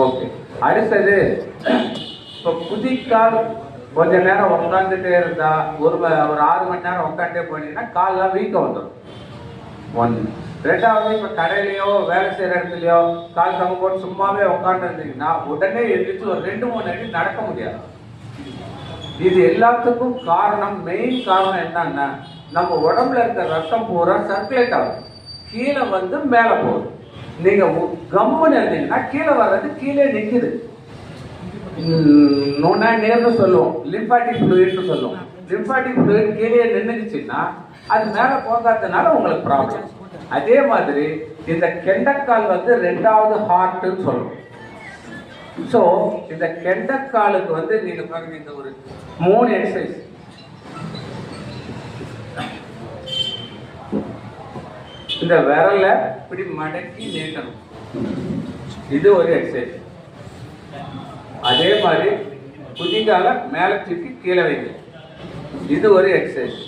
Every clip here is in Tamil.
ஓகே. அடுத்தது இப்போ குதிக்கால் கொஞ்ச நேரம் உட்காந்துட்டே இருந்தா ஒரு 6 மணி நேரம் உட்காந்துட்டே போனீங்கன்னா கால்லாம் வீக்கம் வந்துடும். ஒன்று. ரெண்டாவது, இப்போ கடையிலையோ வேலை செய்கிற இடத்துலையோ கால் தங்க போட்டு சும்மாவே உட்காந்து இருந்தீங்கன்னா உடனே எழுந்திரிச்சு ஒரு 2-3 அடி நடக்க முடியாது. இது எல்லாத்துக்கும் காரணம், மெயின் காரணம் என்னன்னா, நம்ம உடம்புல இருக்க ரத்தம் பூரா சர்க்குலேட் ஆகும், கீழே வந்து மேலே போகுது. நீங்க கம்முன்னு இருந்தீங்கன்னா கீழே வர்றது கீழே நிற்குது. நேர்னு சொல்லுவோம், லிம்பாட்டிக் ஃப்ளூயிட்னு சொல்லுவோம். லிம்பாட்டிக் ஃப்ளூயிட் கீழே நின்றுச்சுன்னா அது மேலே போகாததுனால உங்களுக்கு ப்ராப்ளம். அதே மாதிரி இந்த கெண்டக்கால் வந்து 2வது ஹார்ட்னு சொல்லுவோம். ஸோ இந்த கெண்டக்காலுக்கு வந்து நீங்க பாருங்க, இந்த ஒரு 3 எக்ஸசைஸ். இந்த விரல இப்படி மடக்கி நீட்டணும், இது ஒரு எக்ஸசைஸ். அதே மாதிரி குதிகால மேல தூக்கி கீழே வைங்க, இது ஒரு எக்ஸசைஸ்.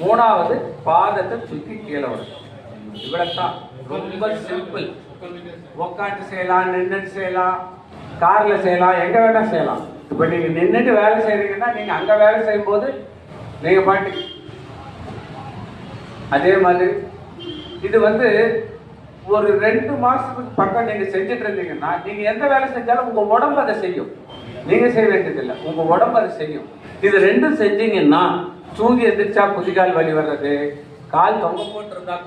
3வது பாதத்தை தூக்கி கீழே வரும். இவ்வளவுதான், ரொம்ப சிம்பிள். உட்காந்து செய்யலாம், நின்று செய்யலாம், கார்ல செய்யலாம், எங்க வேணா செய்யலாம். இப்ப நீங்க நின்றுட்டு வேலை செய்றீங்கன்னா நீங்க அங்க வேலை செய்யும் போது நீங்க பாட்டு. அதே மாதிரி இது வந்து ஒரு 2 மாசத்துக்கு பக்கம் நீங்க செஞ்சுட்டு இருந்தீங்கன்னா நீங்க எந்த வேலை செஞ்சாலும் உங்க உடம்பு அதை செய்யும். நீங்க செய்ய வேண்டியது இல்லை, உங்க உடம்பு அதை செய்யும். இது 2 செஞ்சீங்கன்னா தூங்கி எதிர்ச்சா குதிகால் வலி வர்றது, கால் தொங்க போட்டிருந்தா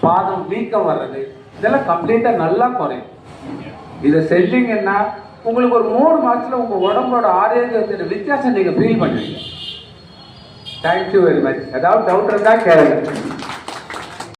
பாதம் வீக்கம் வர்றது, இதெல்லாம் கம்ப்ளீட்டா நல்லா குறையும். இதை செஞ்சீங்கன்னா உங்களுக்கு ஒரு 3 மாசத்துல உங்க உடம்போட ஆரோக்கியத்தின் வித்தியாசம் நீங்க ஃபீல் பண்ணுவீங்க. Thank you very much. ஏதாவது டவுட் இருந்தா கேளுங்க.